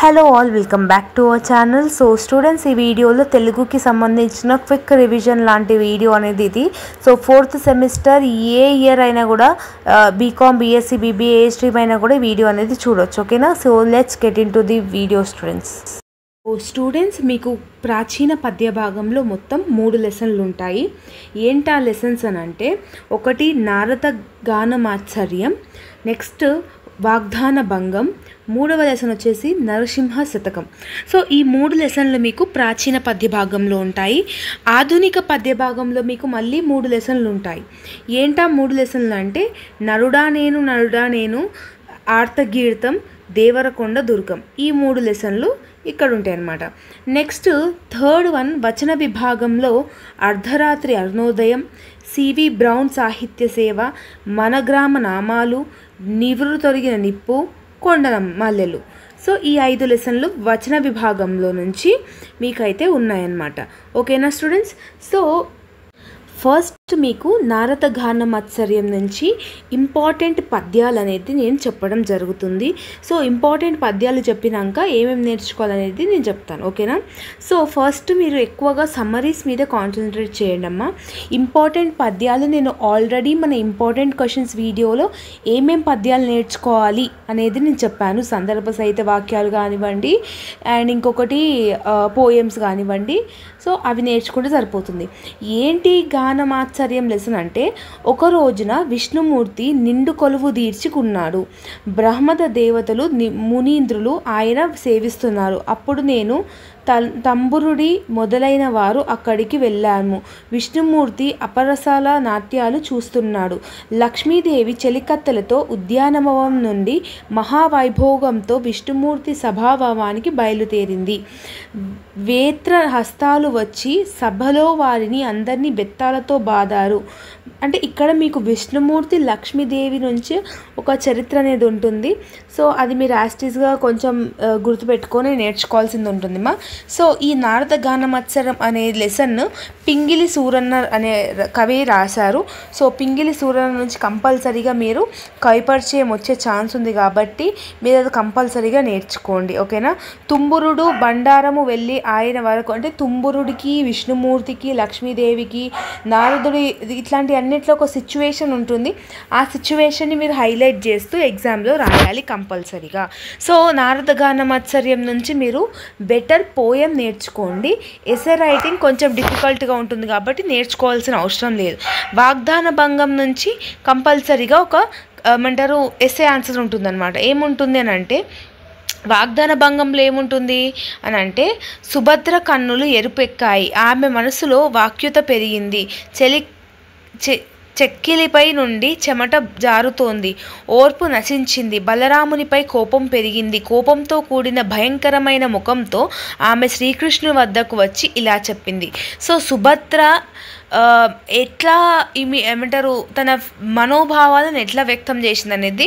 Hello all welcome back to our channel. So students, ఈ వీడియోలో తెలుగుకి సంబంధించిన క్విక్ రివిజన్ లాంటి వీడియో అనేది ఇది. సో 4th సెమిస్టర్ ఏ ఇయర్ అయినా కూడా బీకామ్, బీఎస్సీ, బీబీఏ ఏ స్ట్రీమ్ అయినా కూడా ఈ వీడియో అనేది చూడొచ్చు. ఓకేనా? So let's get in to the video students. Students, మీకు ప్రాచీన పద్య భాగంలో మొత్తం 3 లెసన్లు ఉంటాయి. ఏంటా లెసన్స్ అని అంటే, ఒకటి నారద గానమాత్సర్యం, నెక్స్ట్ వాగ్దాన భంగం, 3వ లెసన్ వచ్చేసి నరసింహ శతకం. సో ఈ 3 లెసన్లు మీకు ప్రాచీన పద్య భాగంలో ఉంటాయి. ఆధునిక పద్య భాగంలో మీకు మళ్ళీ 3 లెసన్లు ఉంటాయి. ఏంటా 3 లెసన్లు అంటే, నరుడా నేను, ఆర్తగీర్తం, దేవరకొండ దుర్గం, ఈ 3 లెసన్లు ఇక్కడ ఉంటాయి అన్నమాట. నెక్స్ట్ 3rd వన్ వచన విభాగంలో అర్ధరాత్రి అరుణోదయం, సివి బ్రౌన్ సాహిత్య సేవ, మన గ్రామ నామాలు, నివురు తొరిగిన నిప్పు, కొండ మల్లెలు. సో ఈ 5 లెసన్లు వచన విభాగంలో నుంచి మీకైతే ఉన్నాయన్నమాట. ఓకేనా స్టూడెంట్స్? సో ఫస్ట్ మీకు నారద గానమాత్సర్యం నుంచి ఇంపార్టెంట్ పద్యాలు అనేది నేను చెప్పడం జరుగుతుంది. సో ఇంపార్టెంట్ పద్యాలు చెప్పినాక ఏమేమి నేర్చుకోవాలనేది నేను చెప్తాను. ఓకేనా? సో ఫస్ట్ మీరు ఎక్కువగా సమ్మరీస్ మీద కాన్సన్ట్రేట్ చేయండి అమ్మా. ఇంపార్టెంట్ పద్యాలు నేను ఆల్రెడీ మన ఇంపార్టెంట్ క్వశ్చన్స్ వీడియోలో ఏమేం పద్యాలు నేర్చుకోవాలి అనేది నేను చెప్పాను. సందర్భ సహిత వాక్యాలు కానివ్వండి, అండ్ ఇంకొకటి పోయమ్స్ కానివ్వండి. సో అవి నేర్చుకుంటే సరిపోతుంది. ఏంటి గానమాత్సర్యం లెసన్ అంటే, ఒక రోజున విష్ణుమూర్తి నిండు కొలువు తీర్చుకున్నాడు. బ్రహ్మద దేవతలు మునీంద్రులు ఆయన సేవిస్తున్నారు. అప్పుడు నేను తంబురుడి మొదలైన వారు అక్కడికి వెళ్ళాము. విష్ణుమూర్తి అపరసాల నాట్యాలు చూస్తున్నాడు. లక్ష్మీదేవి చెలికత్తెలతో ఉద్యానవనం నుండి మహావైభోగంతో విష్ణుమూర్తి సభాభవానికి బయలుదేరింది. వేత్ర హస్తాలు వచ్చి సభలో వారిని అందరినీ బెత్తాలతో బాదారు. అంటే ఇక్కడ మీకు విష్ణుమూర్తి, లక్ష్మీదేవి నుంచి ఒక చరిత్ర అనేది ఉంటుంది. సో అది మీరు యాస్టీస్గా కొంచెం గుర్తుపెట్టుకొని నేర్చుకోవాల్సింది ఉంటుందిమా. సో ఈ నారద గానమాత్సర్యం అనే లెసన్ పింగిలి సూరన్న అనే కవి రాశారు. సో పింగిలి సూరన్న నుంచి కంపల్సరీగా మీరు కవిపరిచయం వచ్చే ఛాన్స్ ఉంది కాబట్టి మీరు అది కంపల్సరీగా నేర్చుకోండి. ఓకేనా? తుంబురుడు బండారము వెళ్ళి ఆయన వరకు, అంటే తుంబురుడికి, విష్ణుమూర్తికి, లక్ష్మీదేవికి, నారదుడి, ఇట్లాంటి అన్నిట్లో ఒక సిచ్యువేషన్ ఉంటుంది. ఆ సిచ్యువేషన్ని మీరు హైలైట్ చేస్తూ ఎగ్జామ్లో రాయాలి కంపల్సరీగా. సో నారద గానమాత్సర్యం నుంచి మీరు బెటర్ పోయం నేర్చుకోండి. ఎస్సే రైటింగ్ కొంచెం డిఫికల్ట్గా ఉంటుంది కాబట్టి నేర్చుకోవాల్సిన అవసరం లేదు. వాగ్దాన భంగం నుంచి కంపల్సరీగా ఒక ఏమంటారు ఎస్సే ఆన్సర్ ఉంటుందన్నమాట. ఏముంటుంది అని అంటే, వాగ్దాన భంగంలో ఏముంటుంది అని అంటే, సుభద్ర కన్నులు ఎరుపెక్కాయి, ఆమె మనసులో వాక్యుత పెరిగింది, చెక్కిలిపై నుండి చెమట జారుతోంది, ఓర్పు నశించింది, బలరామునిపై కోపం పెరిగింది, కోపంతో కూడిన భయంకరమైన ముఖంతో ఆమె శ్రీకృష్ణుని వద్దకు వచ్చి ఇలా చెప్పింది. సో సుభద్ర ఎట్లా ఏమంటారు తన మనోభావాలను ఎట్లా వ్యక్తం చేసింది అనేది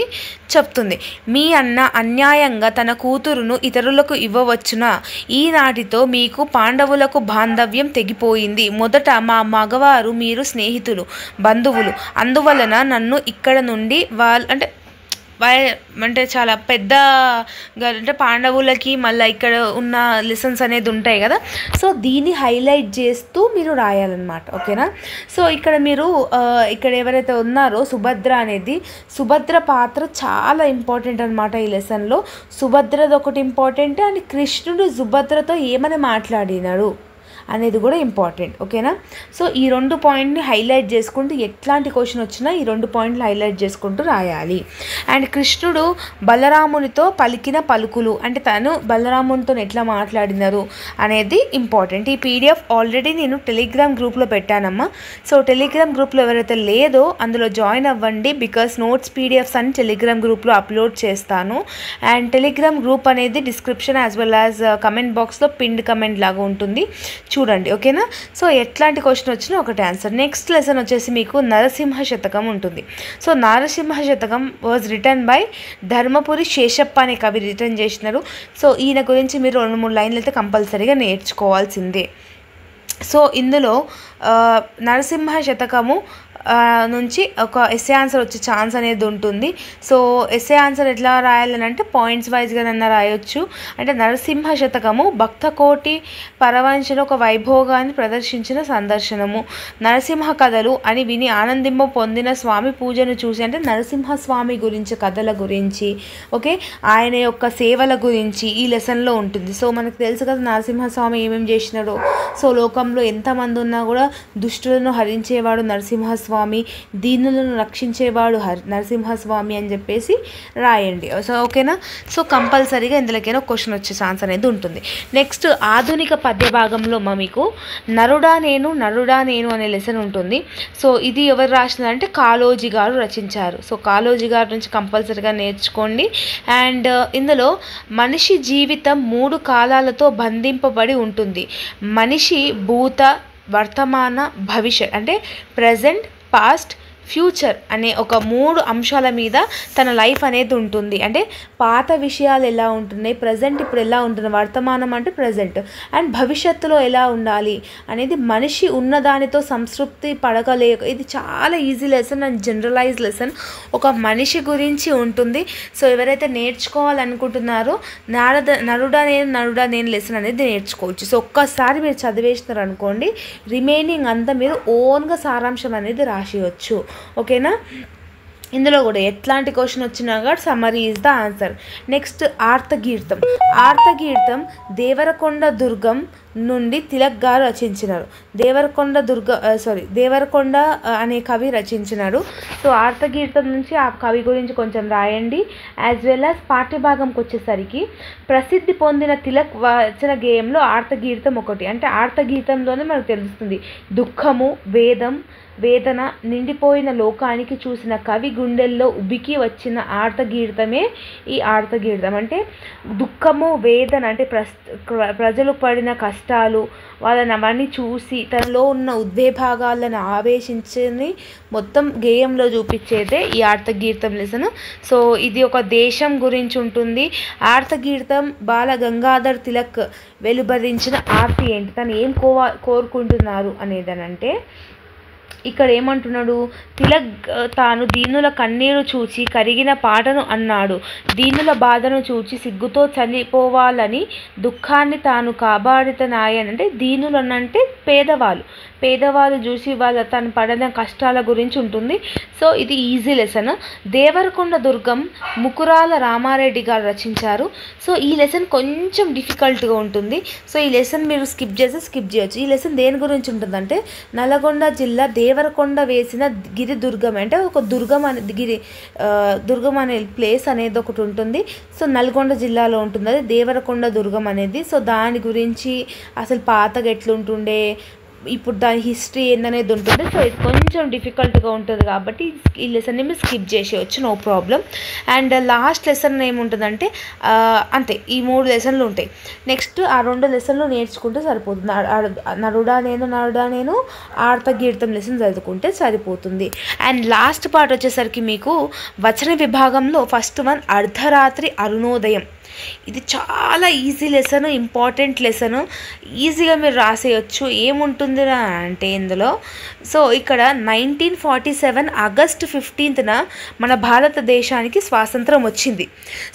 చెప్తుంది. మీ అన్న అన్యాయంగా తన కూతురును ఇతరులకు ఇవ్వవచ్చునా? ఈనాటితో మీకు పాండవులకు బాంధవ్యం తెగిపోయింది. మొదట మా మగవారు, మీరు స్నేహితులు, బంధువులు, అందువలన నన్ను ఇక్కడ నుండి అంటే చాలా పెద్ద అంటే పాండవులకి మళ్ళీ ఇక్కడ ఉన్న లెసన్స్ అనేది ఉంటాయి కదా. సో దీన్ని హైలైట్ చేస్తూ మీరు రాయాలన్నమాట. ఓకేనా? సో ఇక్కడ మీరు ఇక్కడ ఎవరైతే ఉన్నారో సుభద్ర అనేది, సుభద్ర పాత్ర చాలా ఇంపార్టెంట్ అనమాట ఈ లెసన్లో. సుభద్రది ఒకటి ఇంపార్టెంట్, అండ్ కృష్ణుడు సుభద్రతో ఏమని మాట్లాడినాడు అనేది కూడా ఇంపార్టెంట్. ఓకేనా? సో ఈ 2 పాయింట్ని హైలైట్ చేసుకుంటూ ఎట్లాంటి క్వశ్చన్ వచ్చినా ఈ 2 పాయింట్లు హైలైట్ చేసుకుంటూ రాయాలి. అండ్ కృష్ణుడు బలరామునితో పలికిన పలుకులు, అంటే తను బలరామునితో ఎట్లా మాట్లాడినారు అనేది ఇంపార్టెంట్. ఈ పీడిఎఫ్ ఆల్రెడీ నేను టెలిగ్రామ్ గ్రూప్లో పెట్టానమ్మా. సో టెలిగ్రామ్ గ్రూప్లో ఎవరైతే లేదో అందులో జాయిన్ అవ్వండి, బికాస్ నోట్స్ పీడిఎఫ్స్ అని టెలిగ్రామ్ గ్రూప్లో అప్లోడ్ చేస్తాను. అండ్ టెలిగ్రామ్ గ్రూప్ అనేది description as well as comment బాక్స్లో పిన్డ్ కమెంట్ లాగా ఉంటుంది, చూడండి. ఓకేనా? సో ఎట్లాంటి క్వశ్చన్ వచ్చినా ఒకటి ఆన్సర్. నెక్స్ట్ లెసన్ వచ్చేసి మీకు నరసింహ శతకం ఉంటుంది. సో నరసింహ శతకం was written by Dharmapuri Sheshappa అనే కవి రిటర్న్ చేసినారు. సో ఈయన గురించి మీరు 2-3 లైన్లు అయితే కంపల్సరీగా నేర్చుకోవాల్సిందే. సో ఇందులో నరసింహ శతకము నుంచి ఒక ఎస్ఏ ఆన్సర్ వచ్చే ఛాన్స్ అనేది ఉంటుంది. సో ఎస్ఏ ఆన్సర్ ఎట్లా రాయాలని అంటే పాయింట్స్ వైజ్గానన్నా రాయొచ్చు. అంటే నరసింహ శతకము భక్తకోటి పరవంశలో ఒక వైభోగాన్ని ప్రదర్శించిన సందర్శనము, నరసింహ కథలు అని విని ఆనందింప పొందిన స్వామి పూజను చూసి, అంటే నరసింహస్వామి గురించి కథల గురించి, ఓకే, ఆయన యొక్క సేవల గురించి ఈ లెసన్లో ఉంటుంది. సో మనకు తెలుసు కదా నరసింహస్వామి ఏమేమి చేసినాడో. సో లోకంలో ఎంతమంది ఉన్నా కూడా దుష్టులను హరించేవాడు నరసింహస్వామి, దీనులను రక్షించేవాడు నరసింహస్వామి అని చెప్పేసి రాయండి. సో ఓకేనా. సో కంపల్సరీగా ఇందులోకైనా క్వశ్చన్ వచ్చే ఛాన్స్ అనేది ఉంటుంది. నెక్స్ట్ ఆధునిక పద్య భాగంలో మీకు నరుడా నేను అనే లెసన్ ఉంటుంది. సో ఇది ఎవరు రాసినారంటే కాళోజీ గారు రచించారు. సో కాళోజీ గారి నుంచి కంపల్సరీగా నేర్చుకోండి. అండ్ ఇందులో మనిషి జీవితం 3 కాలాలతో బంధింపబడి ఉంటుంది. మనిషి భూత, వర్తమాన, భవిష్యత్ అంటే ప్రజెంట్, పాస్ట్, ఫ్యూచర్ అనే ఒక 3 అంశాల మీద తన లైఫ్ అనేది ఉంటుంది. అంటే పాత విషయాలు ఎలా ఉంటున్నాయి, ప్రజెంట్ ఇప్పుడు ఎలా ఉంటుంది, వర్తమానం అంటే ప్రజెంట్, అండ్ భవిష్యత్తులో ఎలా ఉండాలి అనేది మనిషి ఉన్నదానితో సంతృప్తి పడగలేక. ఇది చాలా easy lesson and generalize lesson, ఒక మనిషి గురించి ఉంటుంది. సో ఎవరైతే నేర్చుకోవాలనుకుంటున్నారో నరుడా నేను లెసన్ అనేది నేర్చుకోవచ్చు. సో ఒక్కసారి మీరు చదివేసినారు అనుకోండి, రిమైనింగ్ అంతా మీరు ఓన్గా సారాంశం అనేది రాసేయచ్చు. ఓకేనా. ఇందులో కూడా ఎట్లాంటి క్వశ్చన్ వచ్చినా కూడా summary is the answer. Next ఆర్తగీర్తం. ఆర్తగీర్తం దేవరకొండ దుర్గం నుండి తిలక్ గారు రచించినారు. దేవరకొండ అనే కవి రచించినాడు. సో ఆర్తగీర్తం నుంచి ఆ కవి గురించి కొంచెం రాయండి. యాజ్ వెల్ యాజ్ పాఠ్యభాగంకి వచ్చేసరికి ప్రసిద్ధి పొందిన తిలక్ వచన గేయంలో ఆర్తగీర్తం ఒకటి. అంటే ఆర్తగీర్తంలోనే మనకు తెలుస్తుంది దుఃఖము, వేదన నిండిపోయిన లోకానికి చూసిన కవి గుండెల్లో ఉబికి వచ్చిన ఆర్తగీర్తమే ఈ ఆర్తగీర్తం. అంటే దుఃఖము, వేదన అంటే ప్రజలు పడిన కష్టాలు, వాళ్ళని అవన్నీ చూసి తనలో ఉన్న ఉద్వేగాలను ఆవేశించి మొత్తం గేయంలో చూపించేదే ఈ ఆర్తగీర్తం లెసన్. సో ఇది ఒక దేశం గురించి ఉంటుంది. ఆర్తగీర్తం బాల గంగాధర్ తిలక్ వెలువరించిన ఆర్తి ఏంటి, తను ఏం కోరుకుంటున్నారు అనేదనంటే ఇక్కడ ఏమంటున్నాడు, తిలక్ తాను దీనుల కన్నీరు చూచి కరిగిన పాటను అన్నాడు. దీనుల బాధను చూచి సిగ్గుతో చనిపోవాలని దుఃఖాన్ని తాను కాపాడితనాయని. అంటే దీనులు అంటే పేదవాళ్ళు చూసి తను పడిన కష్టాల గురించి ఉంటుంది. సో ఇది ఈజీ లెసన్. దేవరకొండ దుర్గం ముకురాల రామారెడ్డి గారు రచించారు. సో ఈ లెసన్ కొంచెం డిఫికల్ట్గా ఉంటుంది. సో ఈ లెసన్ మీరు స్కిప్ చేయొచ్చు. ఈ లెసన్ దేని గురించి ఉంటుందంటే నల్గొండ జిల్లా దేవరకొండ వేసిన గిరి దుర్గం, అంటే ఒక దుర్గం అనే ప్లేస్ అనేది ఒకటి ఉంటుంది. సో నల్గొండ జిల్లాలో ఉంటుంది అది దేవరకొండ దుర్గం అనేది. సో దాని గురించి అసలు పాతగా ఎట్లుంటుండే, ఇప్పుడు దాని హిస్టరీ ఏందనేది ఉంటుంది. సో ఇది కొంచెం డిఫికల్ట్గా ఉంటుంది కాబట్టి ఈ లెసన్ని మీరు స్కిప్ చేసేయచ్చు, no problem. And last lesson ఏముంటుందంటే అంతే, ఈ 3 లెసన్లు ఉంటాయి. నెక్స్ట్ ఆ 2 లెసన్లు నేర్చుకుంటే సరిపోతుంది. నరుడా నేను ఆర్తగీర్తం లెసన్ చదువుకుంటే సరిపోతుంది. అండ్ లాస్ట్ పార్ట్ వచ్చేసరికి మీకు వచన విభాగంలో ఫస్ట్ వన్ అర్ధరాత్రి అరుణోదయం. ఇది చాలా ఈజీ లెసన్, ఇంపార్టెంట్ లెసన్, ఈజీగా మీరు రాసేయచ్చు. ఏముంటుందిరా అంటే ఇందులో సో ఇక్కడ 1947 ఆగస్ట్ 15న మన భారతదేశానికి స్వాతంత్రం వచ్చింది.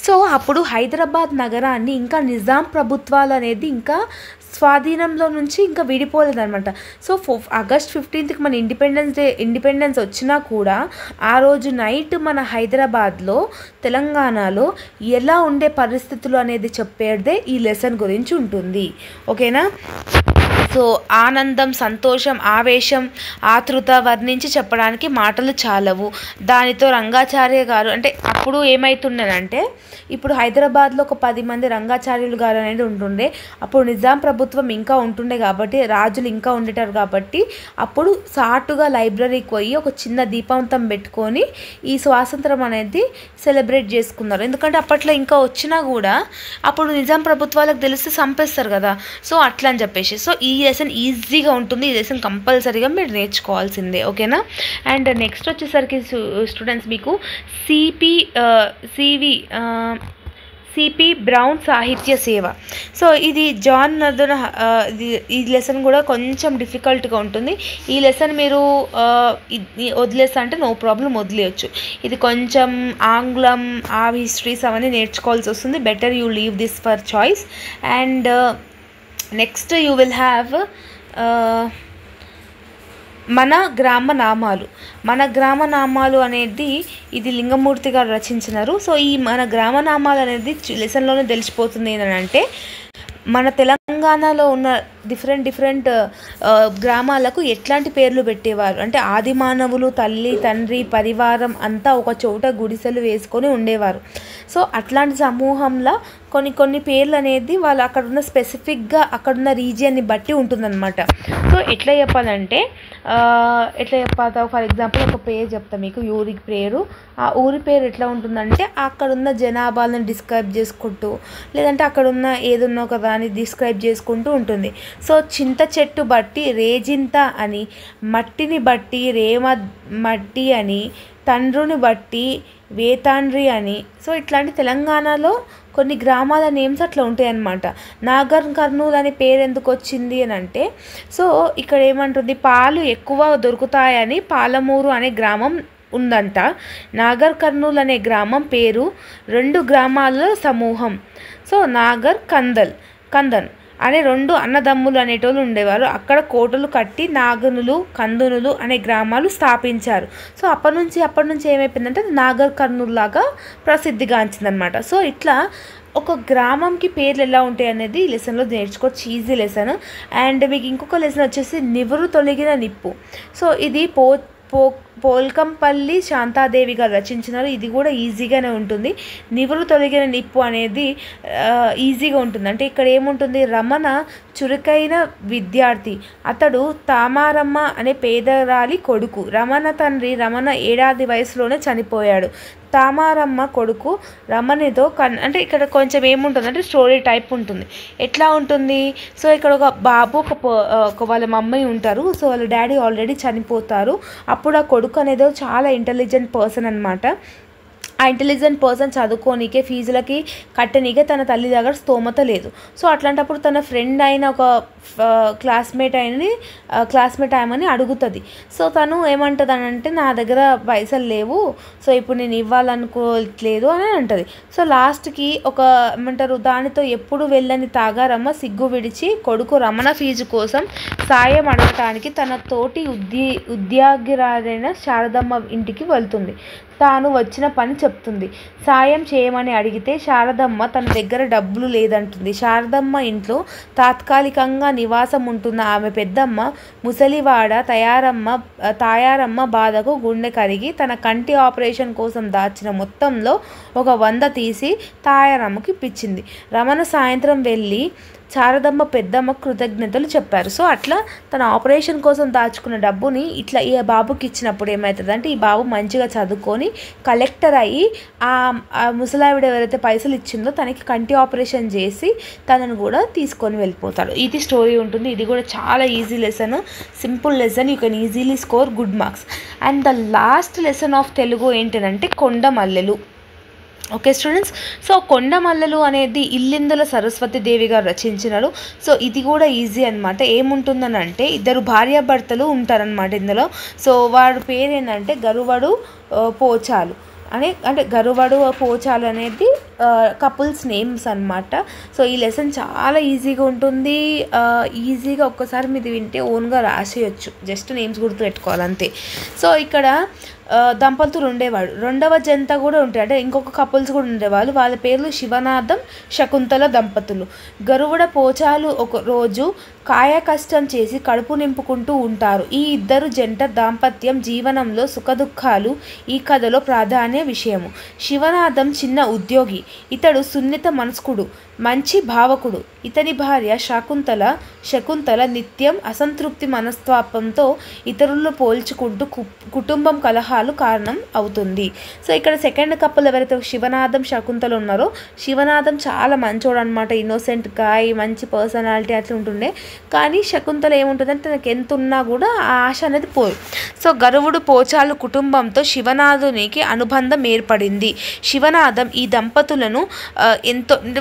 సో అప్పుడు హైదరాబాద్ నగరాన్ని ఇంకా నిజాం ప్రభుత్వాలు అనేది ఇంకా స్వాధీనంలో నుంచి ఇంకా విడిపోలేదన్నమాట. సో ఆగస్ట్ 15కి మన ఇండిపెండెన్స్ వచ్చినా కూడా ఆ రోజు నైట్ మన హైదరాబాద్లో, తెలంగాణలో ఎలా ఉండే పరిస్థితులు అనేది చెప్పేదే ఈ లెసన్ గురించి ఉంటుంది. ఓకేనా. సో ఆనందం, సంతోషం, ఆవేశం, ఆతృత వర్ణించి చెప్పడానికి మాటలు చాలవు. దానితో రంగాచార్య గారు అంటే అప్పుడు ఏమవుతుండేనంటే ఇప్పుడు హైదరాబాద్లో ఒక 10 మంది రంగాచార్యులు గారు అనేది ఉంటుండే. అప్పుడు నిజాం ప్రభుత్వం ఇంకా ఉంటుండే కాబట్టి, రాజులు ఇంకా ఉండేటారు కాబట్టి అప్పుడు సాటుగా లైబ్రరీకి పోయి ఒక చిన్న దీపంతం పెట్టుకొని ఈ స్వాతంత్రం అనేది సెలబ్రేట్ చేసుకున్నారు. ఎందుకంటే అప్పట్లో ఇంకా వచ్చినా కూడా అప్పుడు నిజాం ప్రభుత్వాలకు తెలిస్తే చంపేస్తారు కదా. సో అట్లా అని చెప్పేసి సో ఈ లెసన్ ఈజీగా ఉంటుంది. ఈ లెసన్ కంపల్సరీగా మీరు నేర్చుకోవాల్సిందే. ఓకేనా. అండ్ నెక్స్ట్ వచ్చేసరికి స్టూడెంట్స్ మీకు సిపి బ్రౌన్ సాహిత్య సేవ. సో ఇది జాన్ నదున ఈ లెసన్ కూడా కొంచెం డిఫికల్ట్గా ఉంటుంది. ఈ లెసన్ మీరు వదిలేస్తా అంటే నో ప్రాబ్లం వదిలేయచ్చు. ఇది కొంచెం ఆంగ్లం హిస్టరీస్ అవన్నీ నేర్చుకోవాల్సి వస్తుంది. Better you leave this for choice. And next you will have మన గ్రామనామాలు అనేది ఇది లింగమూర్తి గారు రచించినారు. సో ఈ మన గ్రామనామాలు అనేది లెసన్లోనే తెలిసిపోతుంది ఏంటంటే మన తెలంగాణలో ఉన్న డిఫరెంట్ గ్రామాలకు ఎట్లాంటి పేర్లు పెట్టేవారు అంటే ఆది మానవులు, తల్లి తండ్రి పరివారం అంతా ఒక చోట గుడిసెలు వేసుకొని ఉండేవారు. సో అట్లాంటి సమూహంలో కొన్ని పేర్లు అనేది వాళ్ళు అక్కడున్న స్పెసిఫిక్గా అక్కడున్న రీజియన్ని బట్టి ఉంటుందన్నమాట. సో ఎట్లా చెప్పాలంటే ఫర్ ఎగ్జాంపుల్ ఒక పేరు చెప్తా మీకు, ఊరి పేరు. ఆ ఊరి పేరు ఎట్లా ఉంటుందంటే అక్కడున్న జనాభాలను డిస్క్రైబ్ చేసుకుంటూ లేదంటే అక్కడున్న ఏదున్నో కదా అని డిస్క్రైబ్ చేసుకుంటూ ఉంటుంది. సో చింత చెట్టు బట్టి రేజింత అని, మట్టిని బట్టి రేమ మట్టి అని, తండ్రుని బట్టి వేతాండ్రి అని. సో ఇట్లాంటి తెలంగాణలో కొన్ని గ్రామాల నేమ్స్ అట్లా ఉంటాయి అన్నమాట. నాగర్ కర్నూలు అనే పేరు ఎందుకు వచ్చింది అని అంటే, సో ఇక్కడ ఏమంటుంది, పాలు ఎక్కువ దొరుకుతాయని పాలమూరు అనే గ్రామం ఉందంట. నాగర్ కర్నూలు అనే గ్రామం పేరు 2 గ్రామాల సమూహం. సో నాగర్ కందన్ అనే 2 అన్నదమ్ములు అనేటోళ్ళు ఉండేవారు. అక్కడ కోటలు కట్టి నాగనులు కందునులు అనే గ్రామాలు స్థాపించారు. సో అప్పటి నుంచి ఏమైపోయిందంటే నాగర్ కర్నూలు లాగా ప్రసిద్ధిగాంచిందనమాట. సో ఇట్లా ఒక గ్రామంకి పేర్లు ఎలా ఉంటాయి అనేది ఈ లెసన్లో నేర్చుకోవచ్చు. Easy lesson. అండ్ మీకు ఇంకొక లెసన్ వచ్చేసి నివురు తొలగిన నిప్పు. సో ఇది పోల్కంపల్లి శాంతాదేవి గారు రచించినారు. ఇది కూడా ఈజీగానే ఉంటుంది. నివురు తొలగిన నిప్పు అనేది ఈజీగా ఉంటుంది. అంటే ఇక్కడ ఏముంటుంది, రమణ చురుకైన విద్యార్థి. అతడు తామారమ్మ అనే పేదరాలి కొడుకు. రమణ తండ్రి 7 ఏళ్ల వయసులోనే చనిపోయాడు. తామారమ్మ కొడుకు రమణితో అంటే ఇక్కడ కొంచెం ఏముంటుంది అంటే స్టోరీ టైప్ ఉంటుంది. ఎట్లా ఉంటుంది, సో ఇక్కడ ఒక బాబు ఒక వాళ్ళ మమ్మీ ఉంటారు. సో వాళ్ళ డాడీ ఆల్రెడీ చనిపోతారు. అప్పుడు ఆ కొడుకు అనేది చాలా ఇంటెలిజెంట్ పర్సన్ అనమాట. ఆ ఇంటెలిజెంట్ పర్సన్ చదువుకోనికే ఫీజులకి కట్టనీకే తన తల్లి దగ్గర స్తోమత లేదు. సో అట్లాంటప్పుడు తన ఫ్రెండ్ అయిన ఒక క్లాస్మేట్ ఆయమని అడుగుతుంది. సో తను ఏమంటుంది అని అంటే, నా దగ్గర పైసలు లేవు, సో ఇప్పుడు నేను ఇవ్వాలనుకోవట్లేదు అని అంటుంది. సో లాస్ట్కి ఏమంటారు, దానితో ఎప్పుడు వెళ్ళని తాగారమ్మ సిగ్గు విడిచి కొడుకు రమణ ఫీజు కోసం సాయం అడగటానికి తన తోటి ఉద్యోగిరాలైన శారదమ్మ ఇంటికి వెళ్తుంది. తాను వచ్చిన పని చెప్తుంది. సాయం చేయమని అడిగితే శారదమ్మ తన దగ్గర డబ్బులు లేదంటుంది. శారదమ్మ ఇంట్లో తాత్కాలికంగా నివాసం ఉంటున్న ఆమె పెద్దమ్మ ముసలివాడ తాయారమ్మ బాధకు గుండె కరిగి తన కంటి ఆపరేషన్ కోసం దాచిన మొత్తంలో 100 తీసి తాయారమ్మకి ఇప్పించింది. రమణ సాయంత్రం వెళ్ళి శారదమ్మ పెద్దమ్మ కృతజ్ఞతలు చెప్పారు. సో అట్లా తన ఆపరేషన్ కోసం దాచుకున్న డబ్బుని ఇట్లా ఈ బాబుకి ఇచ్చినప్పుడు ఏమవుతుంది అంటే, ఈ బాబు మంచిగా చదువుకొని కలెక్టర్ అయ్యి ఆ ముసలావిడ ఎవరైతే పైసలు ఇచ్చిందో తనకి కంటి ఆపరేషన్ చేసి తనను కూడా తీసుకొని వెళ్ళిపోతాడు. ఇది స్టోరీ ఉంటుంది. ఇది కూడా చాలా easy lesson, simple lesson. You can easily score good marks. And the last lesson of Telugu ఏంటంటే కొండమల్లెలు. ఓకే స్టూడెంట్స్, సో కొండమల్లెలు అనేది ఇల్లిందుల సరస్వతి దేవి గారు రచించినారు. సో ఇది కూడా ఈజీ అనమాట. ఏముంటుందని అంటే, 2 భార్యాభర్తలు ఉంటారనమాట ఇందులో. సో వాడి పేరు ఏంటంటే గరువడు పోచాలు అంటే గరువడు పోచాలు అనేది కపుల్స్ నేమ్స్ అనమాట. సో ఈ లెసన్ చాలా ఈజీగా ఉంటుంది. ఈజీగా ఒక్కసారి మీరు వింటే ఓన్గా రాసేయచ్చు, జస్ట్ నేమ్స్ గుర్తు పెట్టుకోవాలి అంతే. సో ఇక్కడ దంపతులు ఉండేవాడు. 2వ జంట కూడా ఉంటాయి, అంటే ఇంకొక కపుల్స్ కూడా ఉండేవాళ్ళు. వాళ్ళ పేర్లు శివనాథం శకుంతల దంపతులు. గరువడ పోచాలు ఒక రోజు కాయ కష్టం చేసి కడుపు నింపుకుంటూ ఉంటారు. ఈ 2 జంట దాంపత్యం జీవనంలో సుఖదుఖాలు ఈ కథలో ప్రాధాన్య విషయము. శివనాథం చిన్న ఉద్యోగి. ఇతడు సున్నిత మనస్కుడు. మంచి భావకుడు. ఇతని భార్య శకుంతల నిత్యం అసంతృప్తి మనస్తత్వంతో ఇతరులను పోల్చుకుంటూ కుటుంబం కలహాలు కారణం అవుతుంది. సో ఇక్కడ సెకండ్ కపుల్ ఎవరైతే శివనాథం శకుంతల ఉన్నారో, శివనాథం చాలా మంచోడు అనమాట, ఇన్నోసెంట్ గాయ్, మంచి పర్సనాలిటీ అట్లా ఉంటుండే. కానీ శకుంతల ఏముంటుందంటే తనకు ఎంత ఉన్నా కూడా ఆ ఆశ అనేది పోదు. సో గరువుడు పోచాలు కుటుంబంతో శివనాథునికి అనుబంధం ఏర్పడింది. శివనాథం ఈ దంపతులను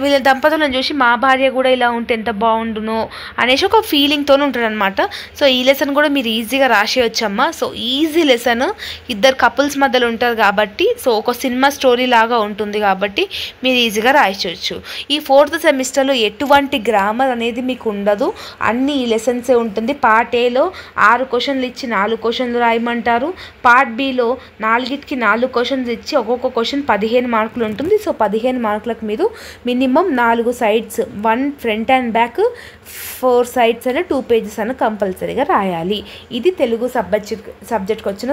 వీళ్ళ దంపతులను చూసి మా భార్య కూడా ఇలా ఉంటే ఎంత బాగుండునో అనేసి ఒక ఫీలింగ్తో ఉంటాడనమాట. సో ఈ లెసన్ కూడా మీరు ఈజీగా రాసేయచ్చమ్మా. సో ఈజీ లెసన్, ఇద్దరు కపుల్స్ మధ్యలో ఉంటారు కాబట్టి, సో ఒక సినిమా స్టోరీ లాగా ఉంటుంది కాబట్టి మీరు ఈజీగా రాసేయచ్చు. ఈ 4th సెమిస్టర్లో ఎటువంటి గ్రామర్ అనేది మీకు ఉండదు, అన్ని ఈ లెసన్సే ఉంటుంది. పార్ట్ ఏలో 6 క్వశ్చన్లు ఇచ్చి 4 క్వశ్చన్లు రాయమంటారు. పార్ట్ బిలో 4కి 4 క్వశ్చన్స్ ఇచ్చి ఒక్కొక్క క్వశ్చన్ 15 మార్కులు ఉంటుంది. సో 15 మార్కులకు మీరు minimum 4 sides, 1 front and back, 4 sides అనే 2 పేజెస్ అని కంపల్సరీగా రాయాలి. ఇది తెలుగు సబ్జెక్ట్కి వచ్చిన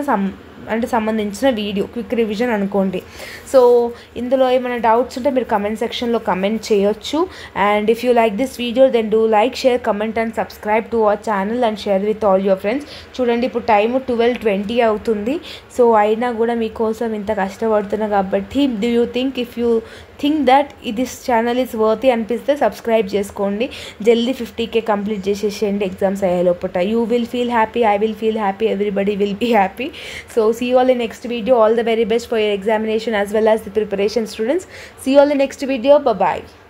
సంబంధించిన వీడియో, క్విక్ రివిజన్ అనుకోండి. సో ఇందులో ఏమైనా డౌట్స్ ఉంటే మీరు కమెంట్ సెక్షన్లో కమెంట్ చేయొచ్చు. And if you like this video then do like, share, comment and subscribe to our channel and share with all your friends. చూడండి ఇప్పుడు టైము 12:20 అవుతుంది. సో అయినా కూడా మీకోసం ఇంత కష్టపడుతున్నా కాబట్టి do you think, if you think that this channel is worthy అనిపిస్తే subscribe చేసుకోండి. జల్దీ 50K కంప్లీట్ చేసేసేయండి ఎగ్జామ్స్ అయ్యే లోపల. You will feel happy, I will feel happy, everybody will be happy. So see you all in next video. All the very best for your examination as well as the preparation, students. See you all in next video. Bye bye.